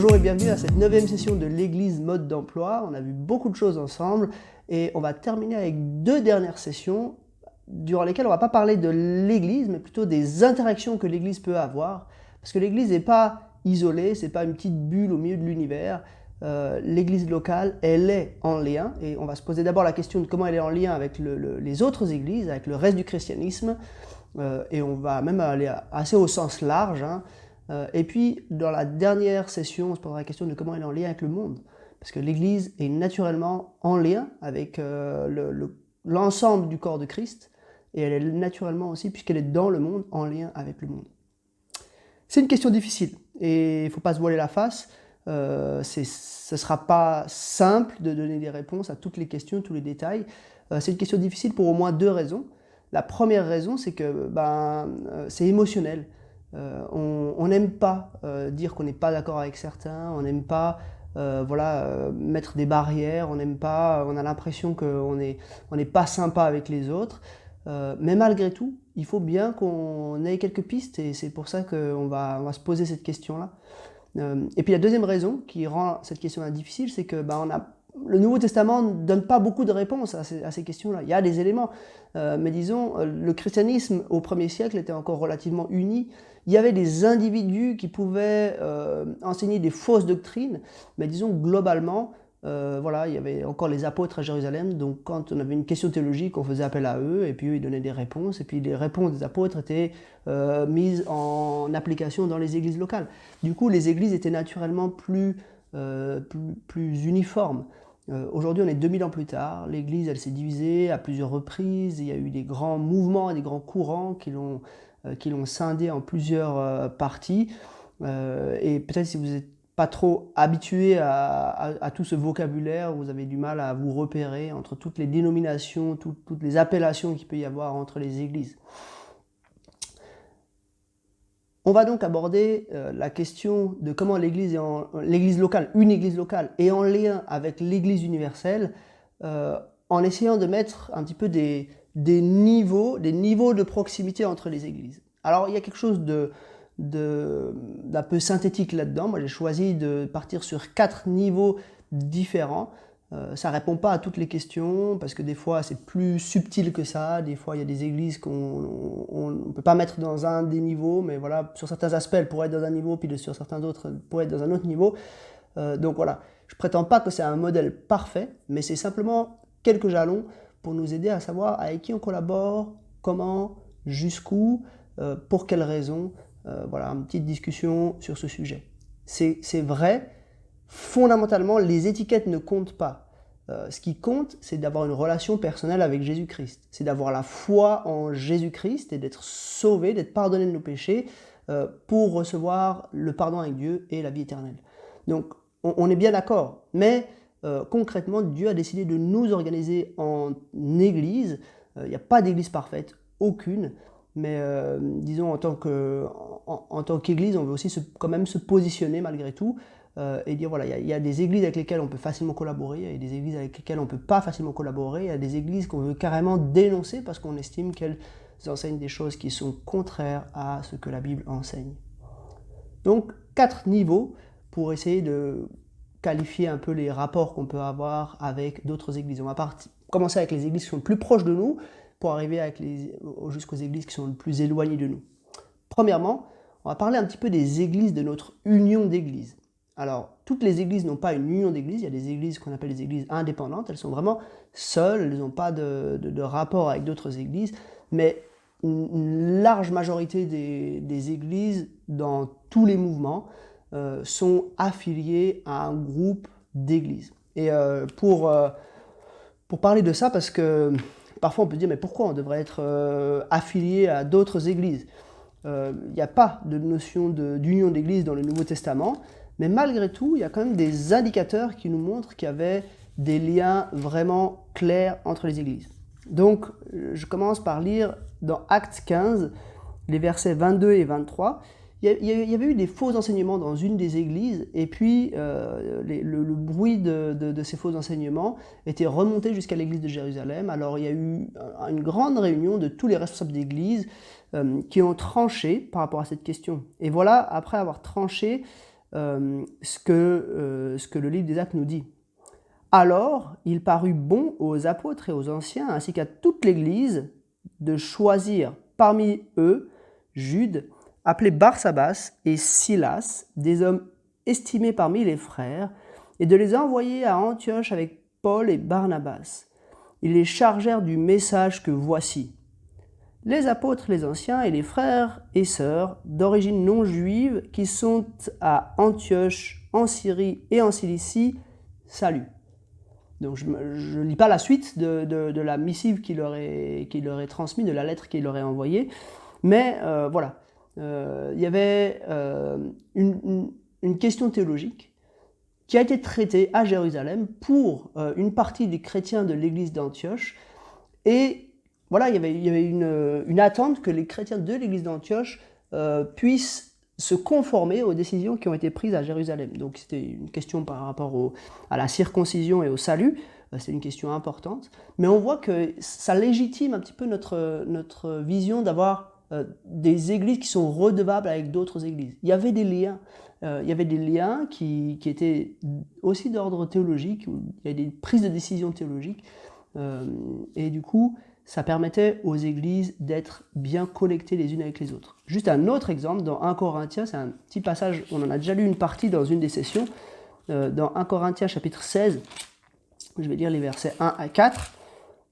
Bonjour et bienvenue à cette 9e session de l'Église mode d'emploi. On a vu beaucoup de choses ensemble et on va terminer avec 2 dernières sessions durant lesquelles on ne va pas parler de l'Église, mais plutôt des interactions que l'Église peut avoir. Parce que l'Église n'est pas isolée, ce n'est pas une petite bulle au milieu de l'univers. L'Église locale, elle est en lien, et on va se poser d'abord la question de comment elle est en lien avec les autres églises, avec le reste du christianisme, et on va même aller assez au sens large, hein. Et puis, dans la dernière session, on se posera la question de comment elle est en lien avec le monde. Parce que l'Église est naturellement en lien avec l'ensemble du corps de Christ, et elle est naturellement aussi, puisqu'elle est dans le monde, en lien avec le monde. C'est une question difficile, et il ne faut pas se voiler la face. Ce ne sera pas simple de donner des réponses à toutes les questions, tous les détails. C'est une question difficile pour au moins 2 raisons. La première raison, c'est que c'est émotionnel. On n'aime pas dire qu'on n'est pas d'accord avec certains, on n'aime pas mettre des barrières, on n'aime pas, on a l'impression qu'on n'est pas sympa avec les autres. Mais malgré tout, il faut bien qu'on ait quelques pistes, et c'est pour ça qu'on va se poser cette question-là. Et puis la deuxième raison qui rend cette question-là difficile, c'est que le Nouveau Testament ne donne pas beaucoup de réponses à ces questions-là. Il y a des éléments, mais disons, le christianisme au 1er siècle était encore relativement uni. Il y avait des individus qui pouvaient enseigner des fausses doctrines, mais disons globalement, il y avait encore les apôtres à Jérusalem, donc quand on avait une question théologique, on faisait appel à eux, et puis eux, ils donnaient des réponses, et puis les réponses des apôtres étaient mises en application dans les églises locales. Du coup, les églises étaient naturellement plus uniformes. Aujourd'hui, on est 2000 ans plus tard, l'église, elle s'est divisée à plusieurs reprises, il y a eu des grands mouvements et des grands courants qui l'ont scindée en plusieurs parties, et peut-être si vous n'êtes pas trop habitué à tout ce vocabulaire, vous avez du mal à vous repérer entre toutes les dénominations, toutes les appellations qu'il peut y avoir entre les églises. On va donc aborder la question de comment l'église locale, une église locale, est en lien avec l'église universelle, en essayant de mettre un petit peu des niveaux de proximité entre les églises. Alors il y a quelque chose d'un peu synthétique là-dedans. Moi j'ai choisi de partir sur 4 niveaux différents. Ça ne répond pas à toutes les questions, parce que des fois c'est plus subtil que ça. Des fois il y a des églises qu'on ne peut pas mettre dans un des niveaux, mais voilà, sur certains aspects elles pourraient être dans un niveau, puis sur certains autres elles pourraient être dans un autre niveau. Donc voilà, je ne prétends pas que c'est un modèle parfait, mais c'est simplement quelques jalons pour nous aider à savoir avec qui on collabore, comment, jusqu'où, pour quelles raisons. Voilà, une petite discussion sur ce sujet. C'est vrai, fondamentalement, les étiquettes ne comptent pas. Ce qui compte, c'est d'avoir une relation personnelle avec Jésus-Christ. C'est d'avoir la foi en Jésus-Christ et d'être sauvé, d'être pardonné de nos péchés pour recevoir le pardon avec Dieu et la vie éternelle. Donc, on est bien d'accord, mais concrètement, Dieu a décidé de nous organiser en église. Il n'y a pas d'église parfaite, aucune. Mais disons, en tant qu'église, on veut aussi quand même se positionner malgré tout et dire voilà, il y a des églises avec lesquelles on peut facilement collaborer, il y a des églises avec lesquelles on ne peut pas facilement collaborer, il y a des églises qu'on veut carrément dénoncer parce qu'on estime qu'elles enseignent des choses qui sont contraires à ce que la Bible enseigne. Donc, 4 niveaux pour essayer de qualifier un peu les rapports qu'on peut avoir avec d'autres églises. On va commencer avec les églises qui sont le plus proches de nous, pour arriver jusqu'aux églises qui sont le plus éloignées de nous. Premièrement, on va parler un petit peu des églises de notre union d'églises. Alors, toutes les églises n'ont pas une union d'églises, il y a des églises qu'on appelle des églises indépendantes, elles sont vraiment seules, elles n'ont pas de rapport avec d'autres églises, mais une large majorité des églises dans tous les mouvements sont affiliées à un groupe d'églises. Et pour parler de ça, parce que parfois on peut dire mais pourquoi on devrait être affilié à d'autres églises ? Il n'y a pas de notion d'union d'église dans le Nouveau Testament, mais malgré tout, il y a quand même des indicateurs qui nous montrent qu'il y avait des liens vraiment clairs entre les églises. Donc, je commence par lire dans Actes 15, les versets 22 et 23. Il y avait eu des faux enseignements dans une des églises, et puis le bruit de ces faux enseignements était remonté jusqu'à l'église de Jérusalem. Alors il y a eu une grande réunion de tous les responsables d'église qui ont tranché par rapport à cette question. Et voilà, après avoir tranché, ce que le livre des Actes nous dit. Alors, il parut bon aux apôtres et aux anciens, ainsi qu'à toute l'Église, de choisir parmi eux Jude, appelé Barsabas, et Silas, des hommes estimés parmi les frères, et de les envoyer à Antioche avec Paul et Barnabas. Ils les chargèrent du message que voici. Les apôtres, les anciens et les frères et sœurs d'origine non juive qui sont à Antioche, en Syrie et en Cilicie, salut. Donc je ne lis pas la suite de la missive qu'il leur est transmise, de la lettre qu'il leur est envoyée, mais voilà. Il y avait une question théologique qui a été traitée à Jérusalem pour une partie des chrétiens de l'église d'Antioche, et voilà, il y avait une attente que les chrétiens de l'église d'Antioche puissent se conformer aux décisions qui ont été prises à Jérusalem. Donc c'était une question par rapport à la circoncision et au salut, c'est une question importante, mais on voit que ça légitime un petit peu notre vision d'avoir des églises qui sont redevables avec d'autres églises. Il y avait des liens, qui étaient aussi d'ordre théologique, où il y avait des prises de décision théologiques, et du coup, ça permettait aux églises d'être bien connectées les unes avec les autres. Juste un autre exemple, dans 1 Corinthiens, c'est un petit passage, on en a déjà lu une partie dans une des sessions, dans 1 Corinthiens chapitre 16, je vais lire les versets 1 à 4,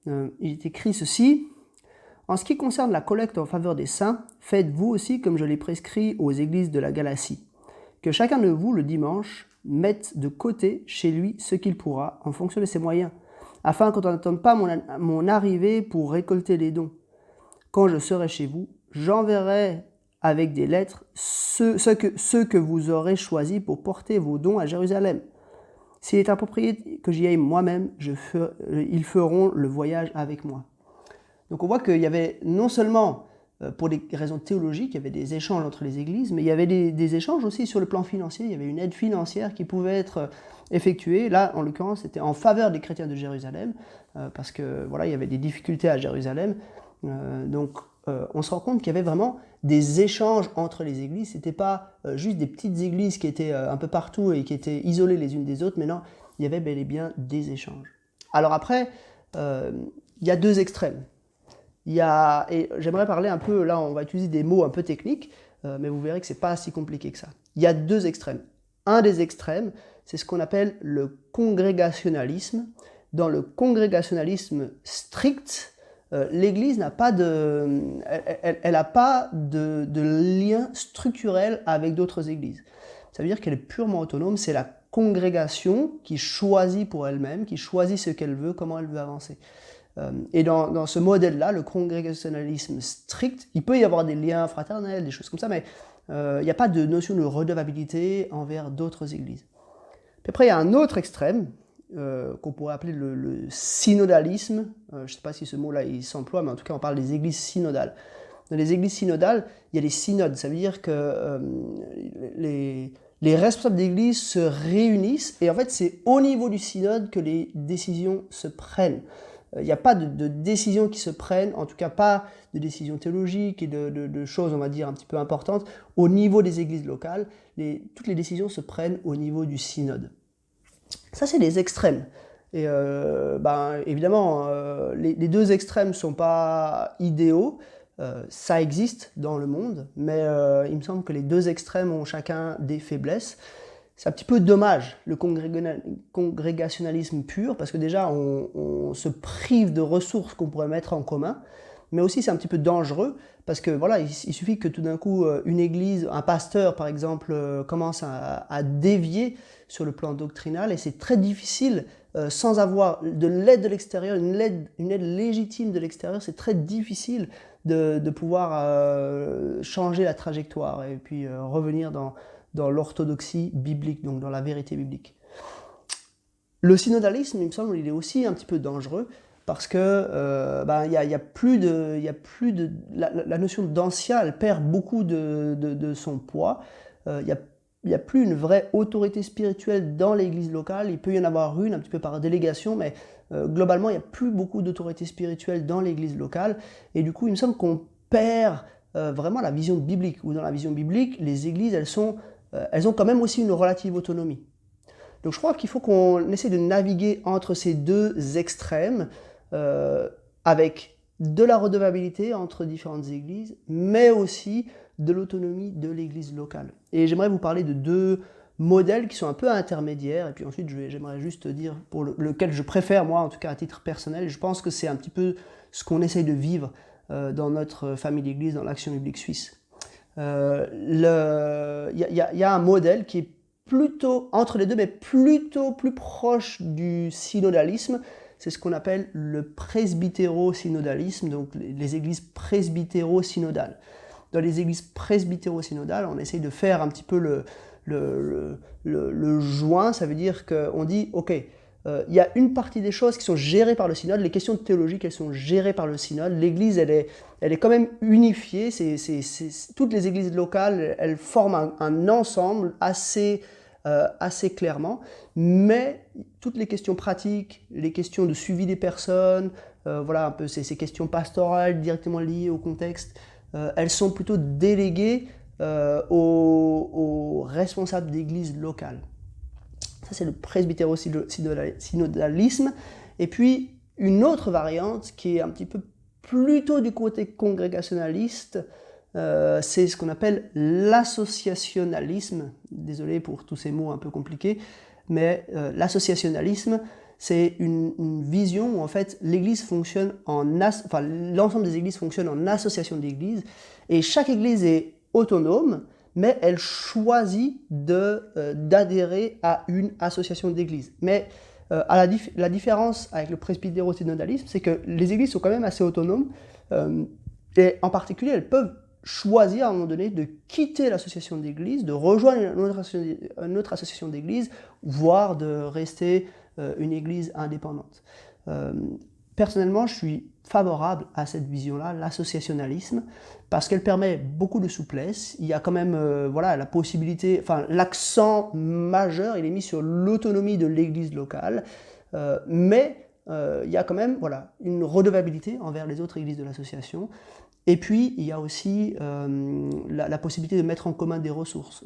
il est écrit ceci: « En ce qui concerne la collecte en faveur des saints, faites vous aussi comme je l'ai prescrit aux églises de la Galatie, que chacun de vous, le dimanche, mette de côté chez lui ce qu'il pourra, en fonction de ses moyens, afin qu'on n'attende pas mon arrivée pour récolter les dons. Quand je serai chez vous, j'enverrai avec des lettres ceux que vous aurez choisis pour porter vos dons à Jérusalem. S'il est approprié que j'y aille moi-même, ils feront le voyage avec moi. » Donc on voit qu'il y avait non seulement, pour des raisons théologiques, il y avait des échanges entre les églises, mais il y avait des échanges aussi sur le plan financier. Il y avait une aide financière qui pouvait être effectuée. Là, en l'occurrence, c'était en faveur des chrétiens de Jérusalem, parce que voilà, il y avait des difficultés à Jérusalem. Donc on se rend compte qu'il y avait vraiment des échanges entre les églises. Ce n'était pas juste des petites églises qui étaient un peu partout et qui étaient isolées les unes des autres, mais non, il y avait bel et bien des échanges. Alors après, il y a deux extrêmes. Et j'aimerais parler un peu, là on va utiliser des mots un peu techniques, mais vous verrez que ce n'est pas si compliqué que ça. Il y a deux extrêmes. Un des extrêmes, c'est ce qu'on appelle le congrégationalisme. Dans le congrégationalisme strict, l'Église n'a pas elle n'a pas de lien structurel avec d'autres églises. Ça veut dire qu'elle est purement autonome, c'est la congrégation qui choisit pour elle-même, qui choisit ce qu'elle veut, comment elle veut avancer. Et dans ce modèle-là, le congrégationalisme strict, il peut y avoir des liens fraternels, des choses comme ça, mais il n'y a pas de notion de redevabilité envers d'autres églises. Puis après, il y a un autre extrême, qu'on pourrait appeler le synodalisme. Je ne sais pas si ce mot-là il s'emploie, mais en tout cas, on parle des églises synodales. Dans les églises synodales, il y a des synodes. Ça veut dire que les responsables d'église se réunissent, et en fait, c'est au niveau du synode que les décisions se prennent. Il n'y a pas de décisions qui se prennent, en tout cas pas de décisions théologiques et de choses, on va dire, un petit peu importantes, au niveau des églises locales. Toutes les décisions se prennent au niveau du synode. Ça, c'est les extrêmes. Et évidemment, les deux extrêmes ne sont pas idéaux. Ça existe dans le monde, mais il me semble que les deux extrêmes ont chacun des faiblesses. C'est un petit peu dommage, le congrégationalisme pur, parce que déjà, on se prive de ressources qu'on pourrait mettre en commun, mais aussi c'est un petit peu dangereux, parce que voilà, il suffit que tout d'un coup, une église, un pasteur par exemple, commence à dévier sur le plan doctrinal, et c'est très difficile, sans avoir de l'aide de l'extérieur, une aide légitime de l'extérieur, c'est très difficile de pouvoir changer la trajectoire, et puis revenir dans l'orthodoxie biblique, donc dans la vérité biblique. Le synodalisme, il me semble, il est aussi un petit peu dangereux, parce que y a plus de la notion d'ancien, elle perd beaucoup de son poids. Il y a plus une vraie autorité spirituelle dans l'église locale. Il peut y en avoir une un petit peu par délégation, mais globalement il n'y a plus beaucoup d'autorité spirituelle dans l'église locale, et du coup il me semble qu'on perd vraiment la vision biblique, où dans la vision biblique les églises elles sont elles ont quand même aussi une relative autonomie. Donc je crois qu'il faut qu'on essaie de naviguer entre ces deux extrêmes, avec de la redevabilité entre différentes églises, mais aussi de l'autonomie de l'église locale. Et j'aimerais vous parler de deux modèles qui sont un peu intermédiaires, et puis ensuite j'aimerais juste dire pour lequel je préfère, moi en tout cas à titre personnel, je pense que c'est un petit peu ce qu'on essaye de vivre dans notre famille d'église, dans l'Action biblique suisse. Il y a un modèle qui est plutôt entre les deux, mais plutôt plus proche du synodalisme. C'est ce qu'on appelle le presbytéro-synodalisme, donc les églises presbytéro-synodales. Dans les églises presbytéro-synodales, on essaye de faire un petit peu le joint. Ça veut dire qu'on dit, ok, il y a une partie des choses qui sont gérées par le synode, les questions théologiques, elles sont gérées par le synode. L'église, elle est quand même unifiée. Toutes les églises locales, elles forment un ensemble assez clairement, mais toutes les questions pratiques, les questions de suivi des personnes, voilà un peu ces questions pastorales directement liées au contexte, elles sont plutôt déléguées aux responsables d'églises locales. Ça, c'est le presbytéro-synodalisme. Et puis, une autre variante qui est un petit peu plutôt du côté congrégationaliste, c'est ce qu'on appelle l'associationnalisme. Désolé pour tous ces mots un peu compliqués, mais l'associationnalisme, c'est une vision où en fait l'Église fonctionne l'ensemble des églises fonctionnent en association d'églises, et chaque église est autonome, mais elle choisit d'adhérer à une association d'églises. Mais la différence avec le presbytéro-synodalisme, c'est que les églises sont quand même assez autonomes, et en particulier, elles peuvent choisir à un moment donné de quitter l'association d'église, de rejoindre une autre association d'église, voire de rester une église indépendante. Personnellement, je suis favorable à cette vision-là, l'associationnalisme, parce qu'elle permet beaucoup de souplesse. Il y a quand même voilà, la possibilité, enfin l'accent majeur, il est mis sur l'autonomie de l'église locale, mais il y a quand même voilà, une redevabilité envers les autres églises de l'association. Et puis, il y a aussi la possibilité de mettre en commun des ressources.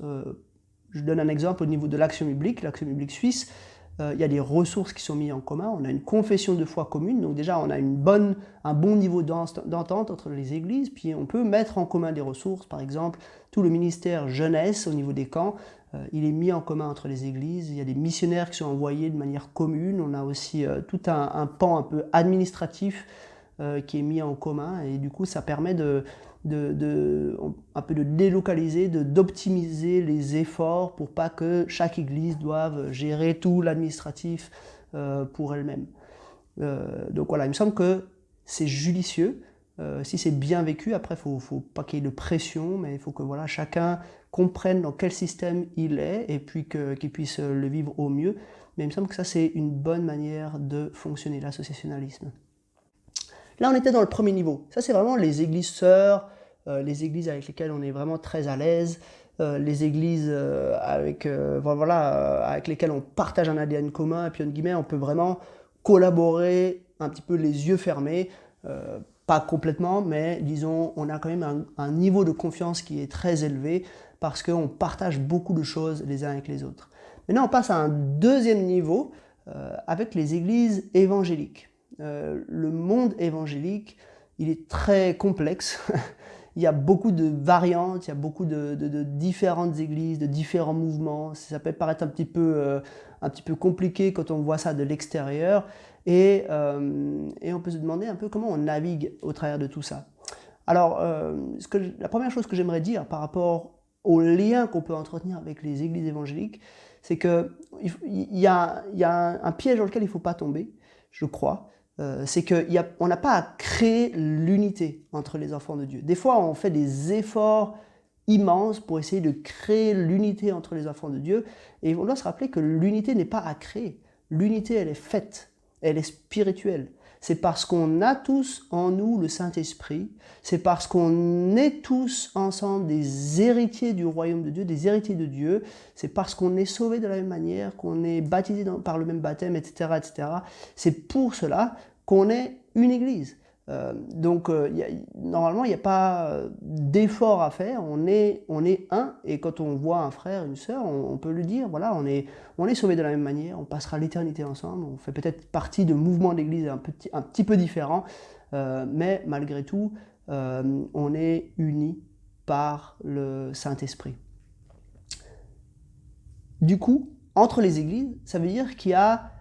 Je donne un exemple au niveau de l'Action biblique suisse. Il y a des ressources qui sont mises en commun. On a une confession de foi commune, donc déjà on a un bon niveau d'entente entre les églises, puis on peut mettre en commun des ressources. Par exemple, tout le ministère jeunesse au niveau des camps, il est mis en commun entre les églises. Il y a des missionnaires qui sont envoyés de manière commune. On a aussi tout un pan un peu administratif qui est mis en commun, et du coup ça permet un peu de délocaliser, d'optimiser les efforts pour pas que chaque église doive gérer tout l'administratif pour elle-même. Donc voilà, il me semble que c'est judicieux, si c'est bien vécu. Après, faut pas qu'il y ait de pression, mais il faut que voilà, chacun comprenne dans quel système il est, et puis qu'il puisse le vivre au mieux. Mais il me semble que ça, c'est une bonne manière de fonctionner, l'associationnalisme. Là, on était dans le premier niveau. Ça, c'est vraiment les églises sœurs, les églises avec lesquelles on est vraiment très à l'aise, les églises avec lesquelles on partage un ADN commun, et puis, entre guillemets, on peut vraiment collaborer un petit peu les yeux fermés, pas complètement, mais disons, on a quand même un niveau de confiance qui est très élevé, parce qu'on partage beaucoup de choses les uns avec les autres. Maintenant, on passe à un deuxième niveau, avec les églises évangéliques. Le monde évangélique, il est très complexe. Il y a beaucoup de variantes, il y a beaucoup de différentes églises, de différents mouvements. Ça peut paraître un petit peu compliqué quand on voit ça de l'extérieur. Et on peut se demander un peu comment on navigue au travers de tout ça. Alors, la première chose que j'aimerais dire par rapport au lien qu'on peut entretenir avec les églises évangéliques, c'est qu'il y a un piège dans lequel il ne faut pas tomber, je crois. C'est qu'on n'a pas à créer l'unité entre les enfants de Dieu. Des fois, on fait des efforts immenses pour essayer de créer l'unité entre les enfants de Dieu, et on doit se rappeler que l'unité n'est pas à créer. L'unité, elle est faite, elle est spirituelle. C'est parce qu'on a tous en nous le Saint-Esprit, c'est parce qu'on est tous ensemble des héritiers du royaume de Dieu, des héritiers de Dieu, c'est parce qu'on est sauvés de la même manière, qu'on est baptisés par le même baptême, etc., etc. C'est pour cela qu'on est une église. Normalement, il n'y a pas d'effort à faire, on est un, et quand on voit un frère, une sœur, on peut lui dire, voilà, on est sauvés de la même manière, on passera l'éternité ensemble, on fait peut-être partie de mouvements d'église un petit peu différents, mais malgré tout, on est unis par le Saint-Esprit. Du coup, entre les églises, ça veut dire qu'il y a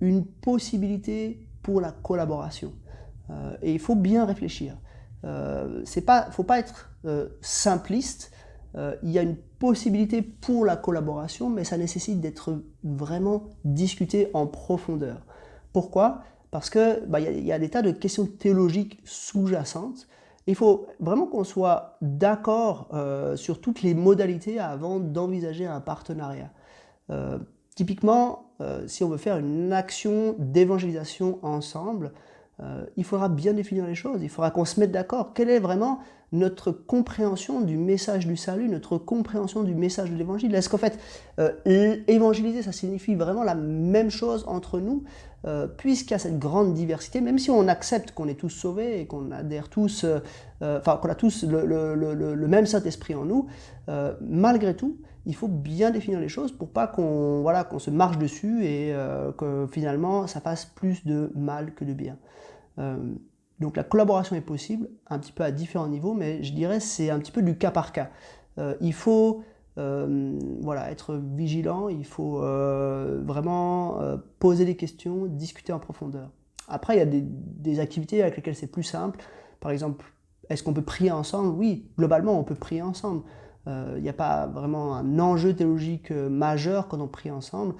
une possibilité pour la collaboration. Et il faut bien réfléchir. Faut pas être simpliste. Il y a une possibilité pour la collaboration, mais ça nécessite d'être vraiment discuté en profondeur. Pourquoi? Parce que y a des tas de questions théologiques sous-jacentes. Il faut vraiment qu'on soit d'accord sur toutes les modalités avant d'envisager un partenariat. Typiquement, si on veut faire une action d'évangélisation ensemble, il faudra bien définir les choses, il faudra qu'on se mette d'accord. Quelle est vraiment notre compréhension du message du salut, notre compréhension du message de l'évangile? Est-ce qu'en fait, évangéliser, ça signifie vraiment la même chose entre nous, puisqu'il y a cette grande diversité, même si on accepte qu'on est tous sauvés et qu'on adhère tous, qu'on a tous le même Saint-Esprit en nous, malgré tout, il faut bien définir les choses pour pas qu'on se marche dessus et que finalement ça fasse plus de mal que de bien. Donc la collaboration est possible, un petit peu à différents niveaux, mais je dirais c'est un petit peu du cas par cas. Il faut être vigilant, il faut vraiment poser des questions, discuter en profondeur. Après, il y a des activités avec lesquelles c'est plus simple. Par exemple, est-ce qu'on peut prier ensemble? Oui, globalement, on peut prier ensemble. Il n'y a pas vraiment un enjeu théologique majeur quand on prie ensemble,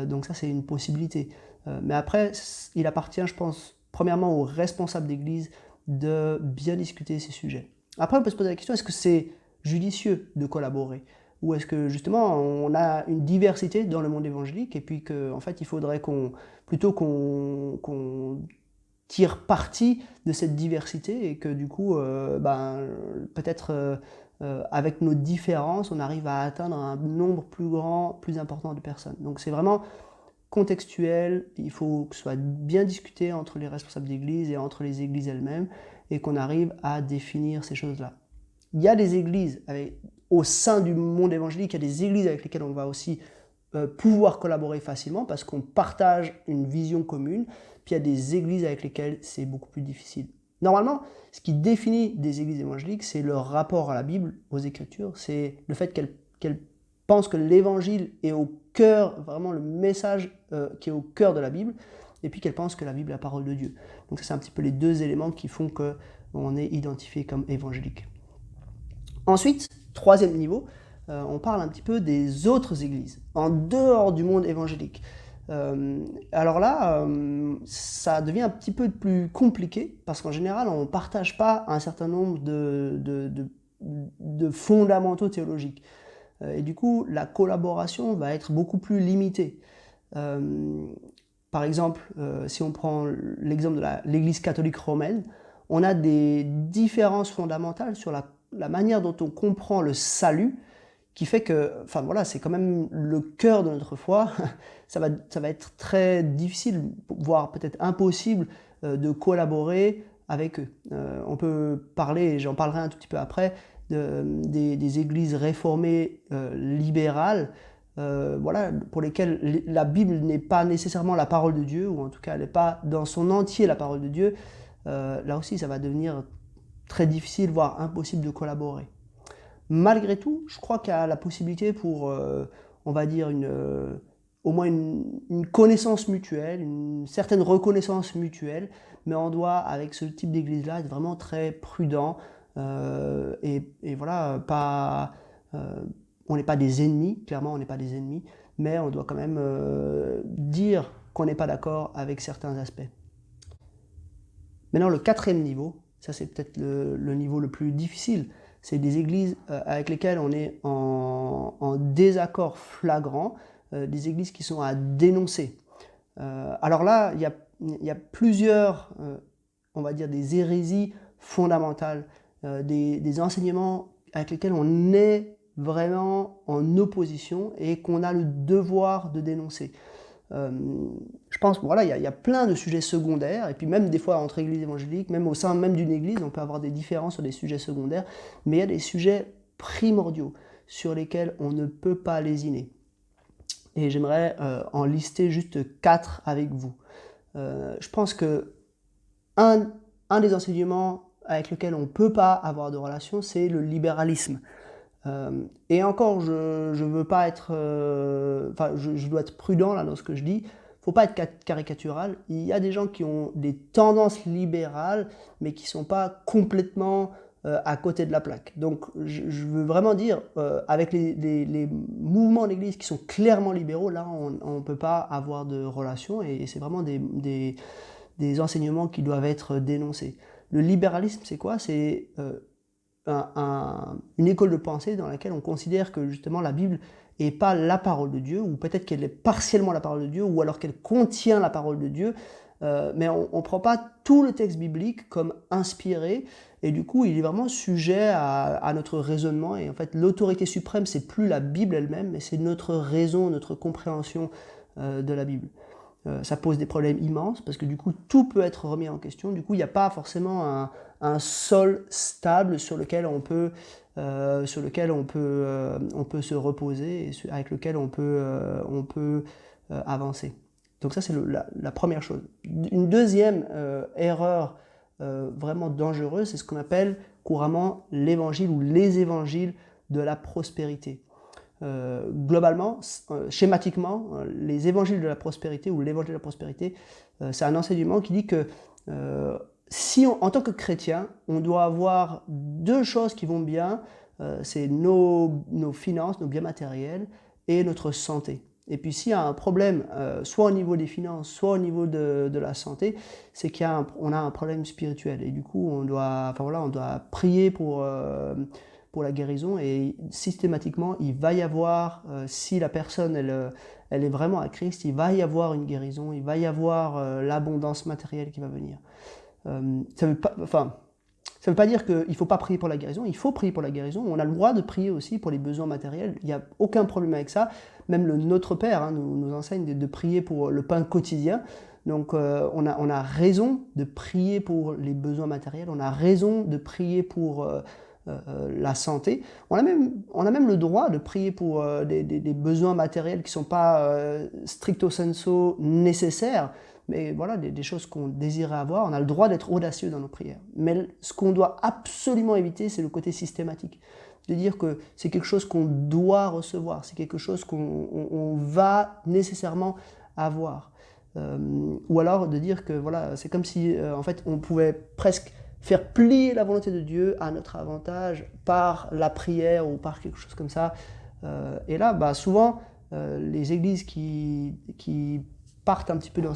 donc ça c'est une possibilité. Mais après, il appartient, je pense, premièrement aux responsables d'église de bien discuter ces sujets. Après, on peut se poser la question, est-ce que c'est judicieux de collaborer? Ou est-ce que justement on a une diversité dans le monde évangélique et puis qu'en fait il faudrait plutôt qu'on tire parti de cette diversité et que du coup peut-être avec nos différences on arrive à atteindre un nombre plus grand, plus important de personnes. Donc c'est vraiment contextuel, il faut que ce soit bien discuté entre les responsables d'église et entre les églises elles-mêmes et qu'on arrive à définir ces choses-là. Il y a des églises au sein du monde évangélique, il y a des églises avec lesquelles on va aussi pouvoir collaborer facilement parce qu'on partage une vision commune, puis il y a des églises avec lesquelles c'est beaucoup plus difficile. Normalement, ce qui définit des églises évangéliques, c'est leur rapport à la Bible, aux Écritures, c'est le fait qu'elles pensent que l'évangile est au cœur, vraiment le message qui est au cœur de la Bible, et puis qu'elles pensent que la Bible est la parole de Dieu. Donc ça, c'est un petit peu les deux éléments qui font qu'on est identifié comme évangélique. Ensuite, troisième niveau, on parle un petit peu des autres églises, en dehors du monde évangélique. Alors là, ça devient un petit peu plus compliqué, parce qu'en général, on ne partage pas un certain nombre de fondamentaux théologiques. Et du coup, la collaboration va être beaucoup plus limitée. Par exemple, si on prend l'exemple de l'Église catholique romaine, on a des différences fondamentales sur la manière dont on comprend le salut, qui fait que, c'est quand même le cœur de notre foi. Ça va être très difficile, voire peut-être impossible, de collaborer avec eux. On peut parler, et j'en parlerai un tout petit peu après, des églises réformées libérales, pour lesquelles la Bible n'est pas nécessairement la parole de Dieu, ou en tout cas elle n'est pas dans son entier la parole de Dieu. Là aussi, ça va devenir très difficile, voire impossible de collaborer. Malgré tout, je crois qu'il y a la possibilité pour, on va dire, au moins une connaissance mutuelle, une certaine reconnaissance mutuelle, mais on doit, avec ce type d'église-là, être vraiment très prudent et voilà, on n'est pas des ennemis, clairement on n'est pas des ennemis, mais on doit quand même dire qu'on n'est pas d'accord avec certains aspects. Maintenant, le quatrième niveau, ça c'est peut-être le niveau le plus difficile, c'est des églises avec lesquelles on est en désaccord flagrant, des églises qui sont à dénoncer. Alors là, il y a plusieurs, on va dire, des hérésies fondamentales, des enseignements avec lesquels on est vraiment en opposition et qu'on a le devoir de dénoncer. Je pense, voilà, il y a plein de sujets secondaires, et puis même des fois entre églises évangéliques, même au sein même d'une église, on peut avoir des différences sur des sujets secondaires, mais il y a des sujets primordiaux sur lesquels on ne peut pas lésiner. Et j'aimerais en lister juste 4 avec vous. Je pense que un des enseignements avec lequel on ne peut pas avoir de relation, c'est le libéralisme. Et encore, je veux pas être, enfin, je dois être prudent là dans ce que je dis. Faut pas être caricatural. Il y a des gens qui ont des tendances libérales, mais qui sont pas complètement à côté de la plaque. Donc, je veux vraiment dire, avec les mouvements d'église qui sont clairement libéraux, là, on ne peut pas avoir de relation, et c'est vraiment des enseignements qui doivent être dénoncés. Le libéralisme, c'est quoi? C'est une école de pensée dans laquelle on considère que justement la Bible n'est pas la parole de Dieu, ou peut-être qu'elle est partiellement la parole de Dieu, ou alors qu'elle contient la parole de Dieu, mais on ne prend pas tout le texte biblique comme inspiré, et du coup il est vraiment sujet à notre raisonnement, et en fait l'autorité suprême c'est plus la Bible elle-même, mais c'est notre raison, notre compréhension de la Bible. Ça pose des problèmes immenses, parce que du coup tout peut être remis en question, du coup il n'y a pas forcément un sol stable sur lequel on peut se reposer, et avec lequel on peut avancer. Donc ça c'est la première chose. Une deuxième erreur vraiment dangereuse, c'est ce qu'on appelle couramment l'évangile ou les évangiles de la prospérité. Globalement, schématiquement, les évangiles de la prospérité ou l'évangile de la prospérité, c'est un enseignement qui dit que si en tant que chrétien, on doit avoir deux choses qui vont bien, c'est nos finances, nos biens matériels et notre santé. Et puis s'il y a un problème, soit au niveau des finances, soit au niveau de la santé, c'est qu'on a un problème spirituel. Et du coup, on doit prier pour la guérison, et systématiquement, il va y avoir, si la personne elle est vraiment à Christ, il va y avoir une guérison, il va y avoir l'abondance matérielle qui va venir. Ça ne veut pas dire qu'il ne faut pas prier pour la guérison, il faut prier pour la guérison, on a le droit de prier aussi pour les besoins matériels, il n'y a aucun problème avec ça, même le Notre Père nous enseigne de prier pour le pain quotidien, donc on a raison de prier pour les besoins matériels, on a raison de prier pour la santé, on a même le droit de prier pour des besoins matériels qui ne sont pas stricto sensu nécessaires, mais voilà, des choses qu'on désirait avoir, on a le droit d'être audacieux dans nos prières. Mais ce qu'on doit absolument éviter, c'est le côté systématique. De dire que c'est quelque chose qu'on doit recevoir, c'est quelque chose qu'on va nécessairement avoir. Ou alors de dire que voilà, c'est comme si en fait on pouvait presque faire plier la volonté de Dieu à notre avantage par la prière ou par quelque chose comme ça. Et là, souvent, les églises qui partent un petit peu dans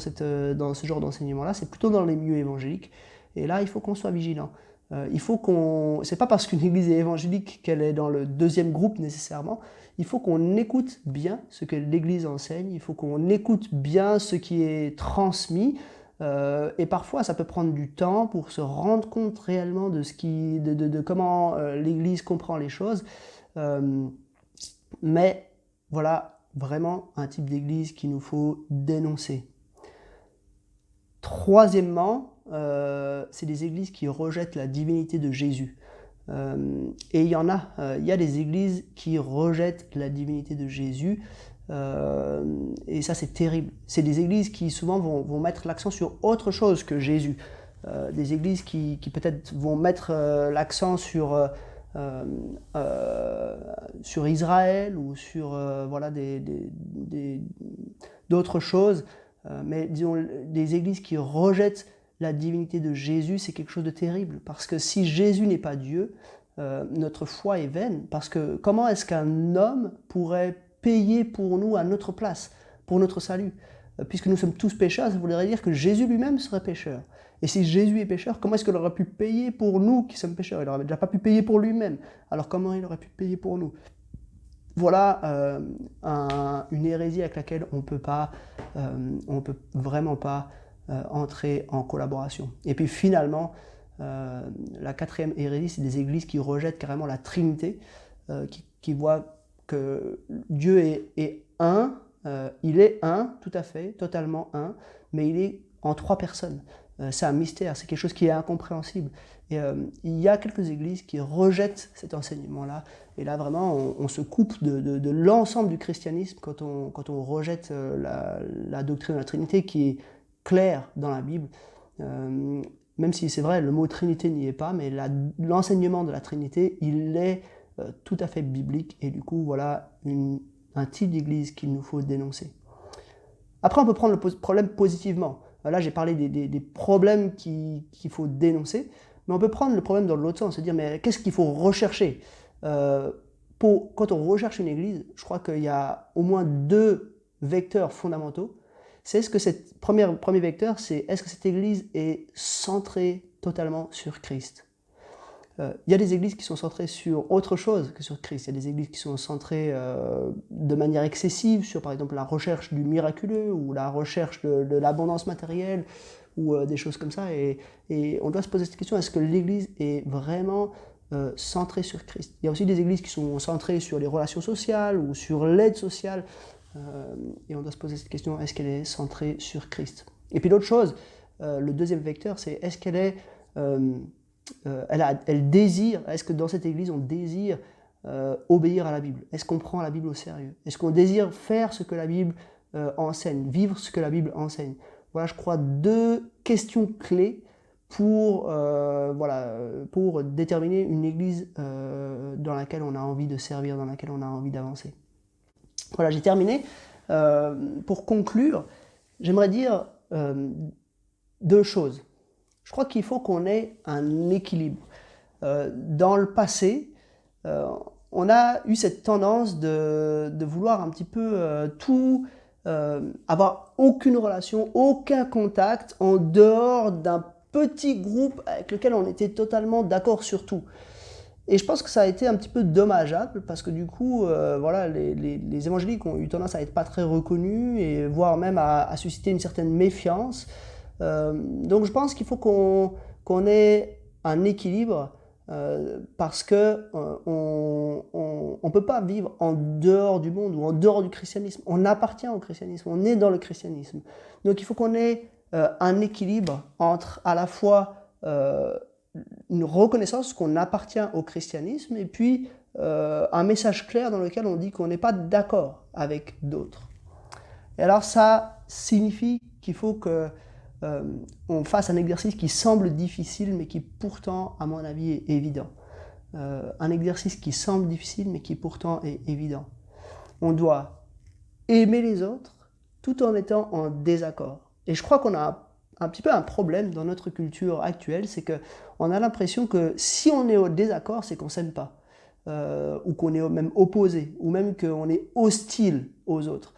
ce genre d'enseignement-là, c'est plutôt dans les milieux évangéliques. Et là, il faut qu'on soit vigilant. C'est pas parce qu'une église est évangélique qu'elle est dans le deuxième groupe nécessairement. Il faut qu'on écoute bien ce que l'église enseigne. Il faut qu'on écoute bien ce qui est transmis. Et parfois, ça peut prendre du temps pour se rendre compte réellement de comment l'église comprend les choses. Mais voilà, vraiment un type d'église qu'il nous faut dénoncer. Troisièmement, c'est des églises qui rejettent la divinité de Jésus. Et il y a des églises qui rejettent la divinité de Jésus, et ça c'est terrible. C'est des églises qui souvent vont mettre l'accent sur autre chose que Jésus. Des églises qui peut-être vont mettre l'accent sur Israël, ou sur d'autres choses, mais disons des églises qui rejettent la divinité de Jésus, c'est quelque chose de terrible, parce que si Jésus n'est pas Dieu, notre foi est vaine, parce que comment est-ce qu'un homme pourrait payer pour nous à notre place, pour notre salut? Puisque nous sommes tous pécheurs, ça voudrait dire que Jésus lui-même serait pécheur. Et si Jésus est pécheur, comment est-ce qu'il aurait pu payer pour nous qui sommes pécheurs? Il n'aurait déjà pas pu payer pour lui-même. Alors comment il aurait pu payer pour nous? Voilà une hérésie avec laquelle on peut vraiment pas entrer en collaboration. Et puis finalement, la quatrième hérésie, c'est des églises qui rejettent carrément la Trinité, qui voient que Dieu est un, il est un, tout à fait, totalement un, mais il est en 3 personnes. C'est un mystère, c'est quelque chose qui est incompréhensible. Et il y a quelques églises qui rejettent cet enseignement-là. Et là, vraiment, on se coupe de l'ensemble du christianisme quand on rejette la doctrine de la Trinité qui est claire dans la Bible. Même si c'est vrai, le mot Trinité n'y est pas, mais l'enseignement de la Trinité, il est tout à fait biblique. Et du coup, voilà un type d'église qu'il nous faut dénoncer. Après, on peut prendre le problème positivement. Là, j'ai parlé des problèmes qu'il faut dénoncer, mais on peut prendre le problème dans l'autre sens, se dire, mais qu'est-ce qu'il faut rechercher quand on recherche une église, je crois qu'il y a au moins 2 vecteurs fondamentaux. C'est est-ce que premier vecteur, c'est est-ce que cette église est centrée totalement sur Christ? Il y a des églises qui sont centrées sur autre chose que sur Christ. Il y a des églises qui sont centrées de manière excessive sur, par exemple, la recherche du miraculeux ou la recherche de l'abondance matérielle ou des choses comme ça. Et on doit se poser cette question, est-ce que l'église est vraiment centrée sur Christ? Il y a aussi des églises qui sont centrées sur les relations sociales ou sur l'aide sociale. Et on doit se poser cette question, est-ce qu'elle est centrée sur Christ? Et puis l'autre chose, le deuxième vecteur, c'est est-ce qu'elle est... elle désire, est-ce que dans cette église on désire obéir à la Bible? Est-ce qu'on prend la Bible au sérieux? Est-ce qu'on désire faire ce que la Bible enseigne, vivre ce que la Bible enseigne? Voilà, je crois, 2 questions clés pour déterminer une église dans laquelle on a envie de servir, dans laquelle on a envie d'avancer. Voilà, j'ai terminé. Pour conclure, j'aimerais dire 2 choses. Je crois qu'il faut qu'on ait un équilibre. Dans le passé, on a eu cette tendance de vouloir un petit peu tout, avoir aucune relation, aucun contact en dehors d'un petit groupe avec lequel on était totalement d'accord sur tout. Et je pense que ça a été un petit peu dommageable parce que du coup, voilà, les évangéliques ont eu tendance à être pas très reconnus et voire même à susciter une certaine méfiance. Donc je pense qu'il faut qu'on ait un équilibre parce que on peut pas vivre en dehors du monde ou en dehors du christianisme. On appartient au christianisme, on est dans le christianisme. Donc il faut qu'on ait un équilibre entre à la fois une reconnaissance qu'on appartient au christianisme et puis un message clair dans lequel on dit qu'on n'est pas d'accord avec d'autres. Et alors ça signifie qu'il faut que on fasse un exercice qui semble difficile mais qui pourtant, à mon avis, est évident. Un exercice qui semble difficile mais qui pourtant est évident. On doit aimer les autres tout en étant en désaccord. Et je crois qu'on a un petit peu un problème dans notre culture actuelle, c'est qu'on a l'impression que si on est au désaccord, c'est qu'on ne s'aime pas, ou qu'on est même opposé, ou même qu'on est hostile aux autres.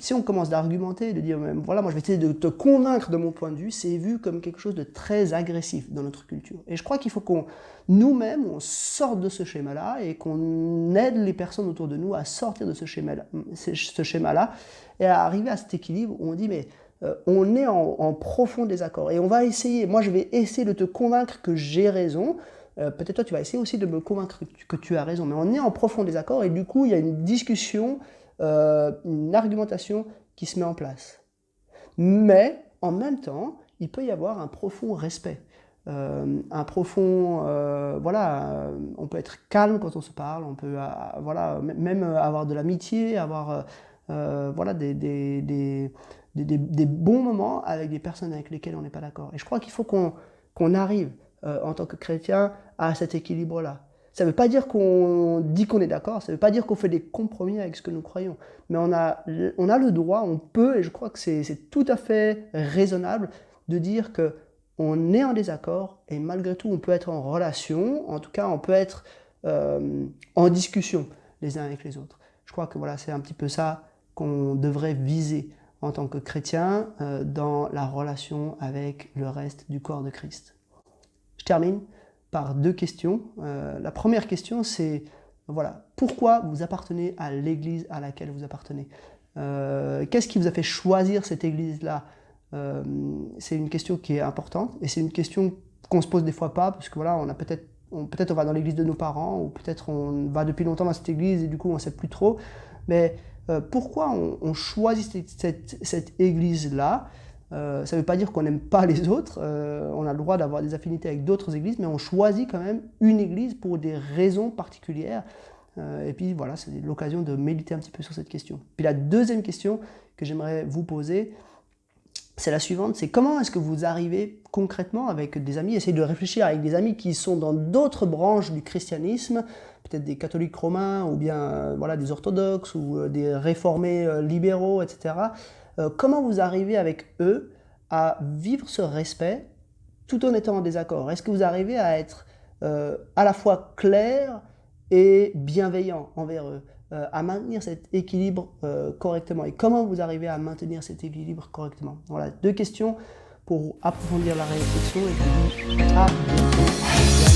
Si on commence d'argumenter, de dire même, voilà, moi je vais essayer de te convaincre de mon point de vue, c'est vu comme quelque chose de très agressif dans notre culture. Et je crois qu'il faut qu'on, nous-mêmes, on sorte de ce schéma-là et qu'on aide les personnes autour de nous à sortir de ce schéma-là et à arriver à cet équilibre où on dit, mais on est en profond désaccord. Et on va essayer, moi je vais essayer de te convaincre que j'ai raison, peut-être toi tu vas essayer aussi de me convaincre que tu as raison, mais on est en profond désaccord et du coup il y a une discussion, une argumentation qui se met en place. Mais en même temps, il peut y avoir un profond respect. Un profond, on peut être calme quand on se parle, on peut même avoir de l'amitié, avoir des bons moments avec des personnes avec lesquelles on n'est pas d'accord. Et je crois qu'il faut qu'on arrive en tant que chrétien à cet équilibre-là. Ça ne veut pas dire qu'on dit qu'on est d'accord, ça ne veut pas dire qu'on fait des compromis avec ce que nous croyons. Mais on a le droit, on peut, et je crois que c'est tout à fait raisonnable de dire qu'on est en désaccord et malgré tout on peut être en relation, en tout cas on peut être en discussion les uns avec les autres. Je crois que voilà, c'est un petit peu ça qu'on devrait viser en tant que chrétien dans la relation avec le reste du corps de Christ. Je termine par 2 questions. La première question, c'est voilà, pourquoi vous appartenez à l'église à laquelle vous appartenez? Qu'est-ce qui vous a fait choisir cette église-là? C'est une question qui est importante et c'est une question qu'on se pose des fois pas parce que voilà, peut-être on va dans l'église de nos parents ou peut-être on va depuis longtemps dans cette église et du coup on ne sait plus trop. Mais pourquoi on choisit cette église-là. Ça ne veut pas dire qu'on n'aime pas les autres, on a le droit d'avoir des affinités avec d'autres églises, mais on choisit quand même une église pour des raisons particulières. Et puis voilà, c'est l'occasion de méditer un petit peu sur cette question. Puis la deuxième question que j'aimerais vous poser, c'est la suivante, c'est comment est-ce que vous arrivez concrètement avec des amis, essayez de réfléchir avec des amis qui sont dans d'autres branches du christianisme, peut-être des catholiques romains ou bien voilà, des orthodoxes ou des réformés libéraux, etc. Comment vous arrivez avec eux à vivre ce respect tout en étant en désaccord? Est-ce que vous arrivez à être à la fois clair et bienveillant envers eux, à maintenir cet équilibre correctement? Et comment vous arrivez à maintenir cet équilibre correctement? Voilà, 2 questions pour approfondir la réflexion et je vous dis à bientôt.